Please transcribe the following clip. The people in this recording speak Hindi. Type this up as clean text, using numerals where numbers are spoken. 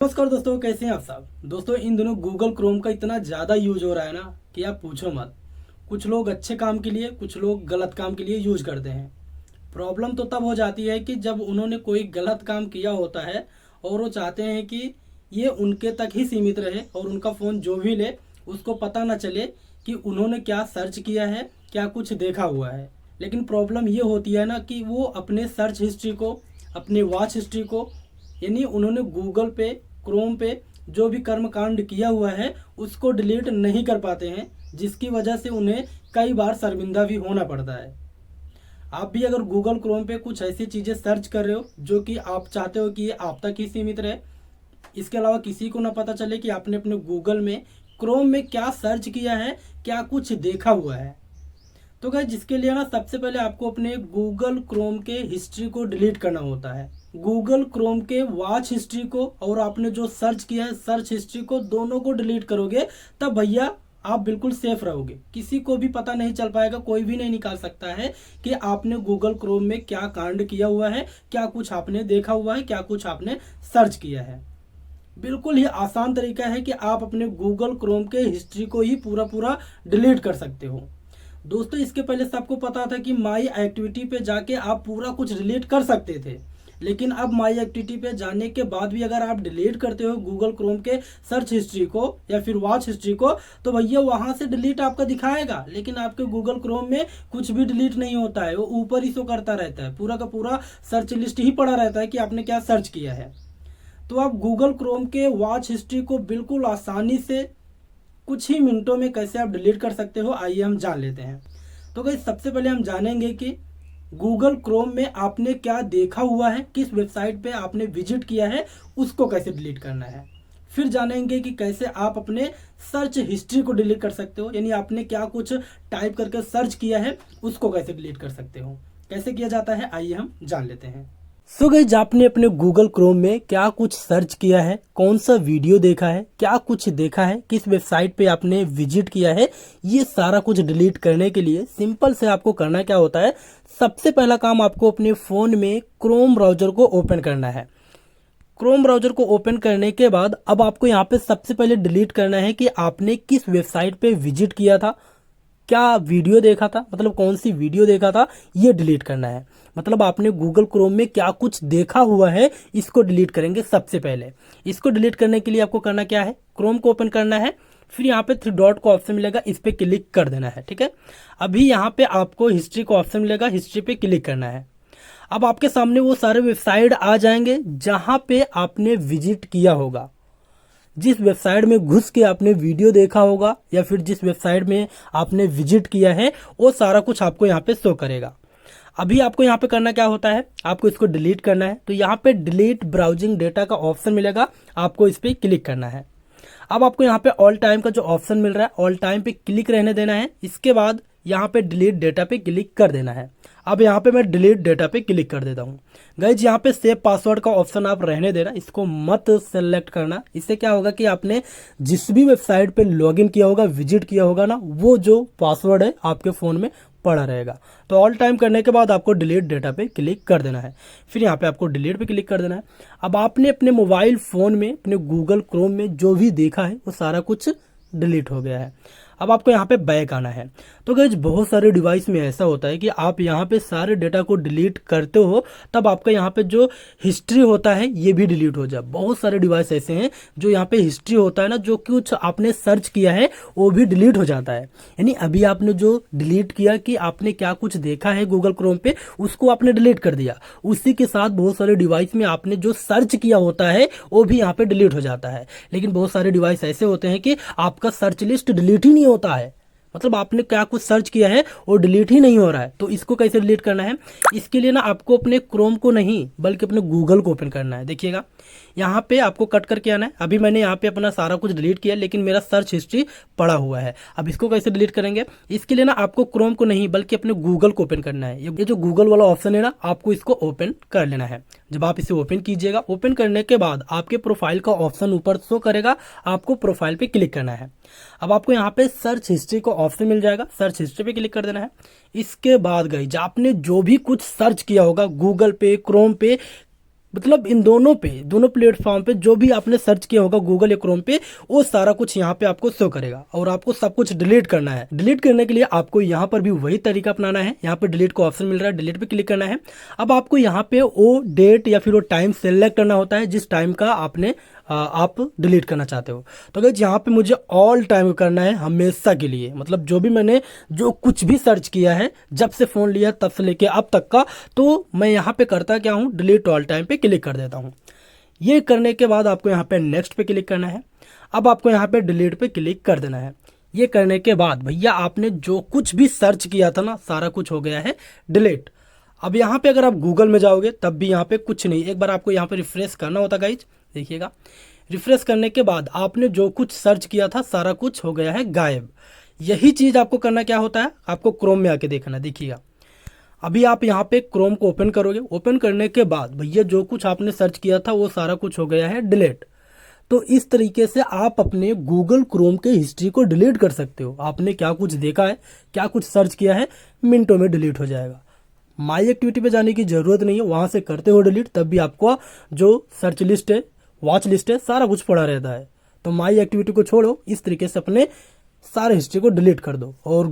नमस्कार दोस्तों, कैसे हैं आप सब। दोस्तों, इन दिनों गूगल क्रोम का इतना ज़्यादा यूज हो रहा है ना कि आप पूछो मत। कुछ लोग अच्छे काम के लिए, कुछ लोग गलत काम के लिए यूज करते हैं। प्रॉब्लम तो तब हो जाती है कि जब उन्होंने कोई गलत काम किया होता है और वो चाहते हैं कि ये उनके तक ही सीमित रहे और उनका फ़ोन जो भी ले उसको पता ना चले कि उन्होंने क्या सर्च किया है, क्या कुछ देखा हुआ है। लेकिन प्रॉब्लम ये होती है ना कि वो अपने सर्च हिस्ट्री को, अपने वॉच हिस्ट्री को, यानी उन्होंने गूगल पे, क्रोम पे जो भी कर्म कांड किया हुआ है उसको डिलीट नहीं कर पाते हैं, जिसकी वजह से उन्हें कई बार शर्मिंदा भी होना पड़ता है। आप भी अगर गूगल क्रोम पे कुछ ऐसी चीज़ें सर्च कर रहे हो जो कि आप चाहते हो कि ये आप तक ही सीमित रहे, इसके अलावा किसी को ना पता चले कि आपने अपने गूगल में, क्रोम में क्या सर्च किया है, क्या कुछ देखा हुआ है, तो गाइस जिसके लिए ना सबसे पहले आपको अपने गूगल क्रोम के हिस्ट्री को डिलीट करना होता है। गूगल क्रोम के वॉच हिस्ट्री को और आपने जो सर्च किया है सर्च हिस्ट्री को, दोनों को डिलीट करोगे तब भैया आप बिल्कुल सेफ रहोगे। किसी को भी पता नहीं चल पाएगा, कोई भी नहीं निकाल सकता है कि आपने गूगल क्रोम में क्या कांड किया हुआ है, क्या कुछ आपने देखा हुआ है, क्या कुछ आपने सर्च किया है। बिल्कुल ही आसान तरीका है कि आप अपने गूगल क्रोम के हिस्ट्री को ही पूरा पूरा डिलीट कर सकते हो। दोस्तों, इसके पहले सबको पता था कि माई एक्टिविटी पे जाके आप पूरा कुछ डिलीट कर सकते थे, लेकिन अब माई एक्टिविटी पे जाने के बाद भी अगर आप डिलीट करते हो गूगल क्रोम के सर्च हिस्ट्री को या फिर वॉच हिस्ट्री को, तो भैया वहां से डिलीट आपका दिखाएगा, लेकिन आपके गूगल क्रोम में कुछ भी डिलीट नहीं होता है। वो ऊपर ही शो करता रहता है, पूरा का पूरा सर्च लिस्ट ही पड़ा रहता है कि आपने क्या सर्च किया है। तो आप गूगल क्रोम के वॉच हिस्ट्री को बिल्कुल आसानी से कुछ ही मिनटों में कैसे आप डिलीट कर सकते हो, आइए हम जान लेते हैं। तो गाइस सबसे पहले हम जानेंगे कि गूगल क्रोम में आपने क्या देखा हुआ है, किस वेबसाइट पे आपने विजिट किया है, उसको कैसे डिलीट करना है। फिर जानेंगे कि कैसे आप अपने सर्च हिस्ट्री को डिलीट कर सकते हो, यानी आपने क्या कुछ टाइप करके सर्च किया है उसको कैसे डिलीट कर सकते हो। कैसे किया जाता है, आइए हम जान लेते हैं। सो गाइस, आपने अपने गूगल क्रोम में क्या कुछ सर्च किया है, कौन सा वीडियो देखा है, क्या कुछ देखा है, किस वेबसाइट पे आपने विजिट किया है, ये सारा कुछ डिलीट करने के लिए सिंपल से आपको करना क्या होता है। सबसे पहला काम, आपको अपने फ़ोन में क्रोम ब्राउज़र को ओपन करना है। क्रोम ब्राउज़र को ओपन करने के बाद अब आपको यहाँ पे सबसे पहले डिलीट करना है कि आपने किस वेबसाइट पे विजिट किया था, क्या वीडियो देखा था, मतलब कौन सी वीडियो देखा था, ये डिलीट करना है। मतलब आपने गूगल क्रोम में क्या कुछ देखा हुआ है, इसको डिलीट करेंगे सबसे पहले। इसको डिलीट करने के लिए आपको करना क्या है, क्रोम को ओपन करना है, फिर यहाँ पे 3 डॉट का ऑप्शन मिलेगा, इस पे क्लिक कर देना है। ठीक है, अभी यहाँ पे आपको हिस्ट्री का ऑप्शन मिलेगा, हिस्ट्री पे क्लिक करना है। अब आपके सामने वो सारे वेबसाइट आ जाएंगे जहां पे आपने विजिट किया होगा। जिस वेबसाइट में घुस के आपने वीडियो देखा होगा या फिर जिस वेबसाइट में आपने विजिट किया है, वो सारा कुछ आपको यहाँ पे शो करेगा। अभी आपको यहाँ पे करना क्या होता है, आपको इसको डिलीट करना है। तो यहाँ पे डिलीट ब्राउजिंग डेटा का ऑप्शन मिलेगा, आपको इस पर क्लिक करना है। अब आपको यहाँ पे ऑल टाइम का जो ऑप्शन मिल रहा है, ऑल टाइम पे क्लिक रहने देना है। इसके बाद यहाँ पे डिलीट डेटा पे क्लिक कर देना है। अब यहाँ पे मैं डिलीट डेटा पे क्लिक कर देता हूँ। गाइज, यहाँ पे सेव पासवर्ड का ऑप्शन आप रहने देना, इसको मत सेलेक्ट करना। इससे क्या होगा कि आपने जिस भी वेबसाइट पे लॉगिन किया होगा, विजिट किया होगा ना, वो जो पासवर्ड है आपके फ़ोन में पड़ा रहेगा। तो ऑल टाइम करने के बाद आपको डिलीट डेटा पे क्लिक कर देना है, फिर यहाँ पे आपको डिलीट पे क्लिक कर देना है। अब आपने अपने मोबाइल फ़ोन में, अपने गूगल क्रोम में जो भी देखा है वो सारा कुछ डिलीट हो गया है। अब आपको यहाँ पे बैक आना है। तो गाइस, बहुत सारे डिवाइस में ऐसा होता है कि आप यहाँ पे सारे डेटा को डिलीट करते हो, तब आपका यहाँ पे जो हिस्ट्री होता है ये भी डिलीट हो जाए। बहुत सारे डिवाइस ऐसे हैं जो यहाँ पे हिस्ट्री होता है ना, जो कुछ आपने सर्च किया है वो भी डिलीट हो जाता है। यानी अभी आपने जो डिलीट किया कि आपने क्या कुछ देखा है गूगल क्रोम पे, उसको आपने डिलीट कर दिया। उसी के साथ बहुत सारे डिवाइस में आपने जो सर्च किया होता है वो भी यहाँ पे डिलीट हो जाता है। लेकिन बहुत सारे डिवाइस ऐसे होते हैं कि आपका सर्च लिस्ट डिलीट ही नहीं होता है, मतलब आपने क्या कुछ सर्च किया है वो डिलीट ही नहीं हो रहा है। तो इसको कैसे डिलीट करना है, इसके लिए ना आपको अपने क्रोम को नहीं बल्कि अपने गूगल को ओपन करना है। देखिएगा, यहाँ पे आपको कट करके आना है। अभी मैंने यहाँ पे अपना सारा कुछ डिलीट किया, लेकिन मेरा सर्च हिस्ट्री पड़ा हुआ है। अब इसको कैसे डिलीट करेंगे, इसके लिए ना आपको क्रोम को नहीं बल्कि अपने गूगल को ओपन करना है। ये जो गूगल वाला ऑप्शन है ना, आपको इसको ओपन कर लेना है। जब आप इसे ओपन कीजिएगा, ओपन करने के बाद आपके प्रोफाइल का ऑप्शन ऊपर शो करेगा, आपको प्रोफाइल पे क्लिक करना है। अब आपको यहाँ पे सर्च हिस्ट्री का ऑप्शन मिल जाएगा, सर्च हिस्ट्री पे क्लिक कर देना है। इसके बाद गाइस, आपने जो भी कुछ सर्च किया होगा गूगल पे, क्रोम पे, मतलब इन दोनों पे, दोनों प्लेटफॉर्म पे जो भी आपने सर्च किया होगा गूगल या क्रोम पे, वो सारा कुछ यहाँ पे आपको शो करेगा। और आपको सब कुछ डिलीट करना है। डिलीट करने के लिए आपको यहाँ पर भी वही तरीका अपनाना है। यहाँ पे डिलीट का ऑप्शन मिल रहा है, डिलीट पे क्लिक करना है। अब आपको यहाँ पे वो डेट या फिर वो टाइम सेलेक्ट करना होता है जिस टाइम का आपने आप डिलीट करना चाहते हो। तो गाइस यहाँ पे मुझे ऑल टाइम करना है, हमेशा के लिए। मतलब जो भी मैंने जो कुछ भी सर्च किया है जब से फ़ोन लिया तब से लेके अब तक का, तो मैं यहाँ पे करता क्या हूँ, डिलीट ऑल टाइम पे क्लिक कर देता हूँ। ये करने के बाद आपको यहाँ पे नेक्स्ट पे क्लिक करना है। अब आपको यहाँ पे डिलीट पे क्लिक कर देना है। ये करने के बाद भैया आपने जो कुछ भी सर्च किया था ना, सारा कुछ हो गया है डिलीट। अब यहाँ पे अगर आप गूगल में जाओगे तब भी यहाँ पे कुछ नहीं। एक बार आपको यहाँ पे रिफ्रेश करना होता गाइज, देखिएगा। रिफ्रेश करने के बाद आपने जो कुछ सर्च किया था सारा कुछ हो गया है गायब। यही चीज़ आपको करना क्या होता है, आपको क्रोम में आके देखना। देखिएगा अभी आप यहाँ पे क्रोम को ओपन करोगे। ओपन करने के बाद भैया जो कुछ आपने सर्च किया था वो सारा कुछ हो गया है डिलीट। तो इस तरीके से आप अपने गूगल क्रोम के हिस्ट्री को डिलीट कर सकते हो। आपने क्या कुछ देखा है, क्या कुछ सर्च किया है, मिनटों में डिलीट हो जाएगा। माई एक्टिविटी पे जाने की ज़रूरत नहीं है, वहाँ से करते हो डिलीट, तब भी आपको जो सर्च लिस्ट है, वॉच लिस्ट है, सारा कुछ पड़ा रहता है। तो माई एक्टिविटी को छोड़ो, इस तरीके से अपने सारे हिस्ट्री को डिलीट कर दो। और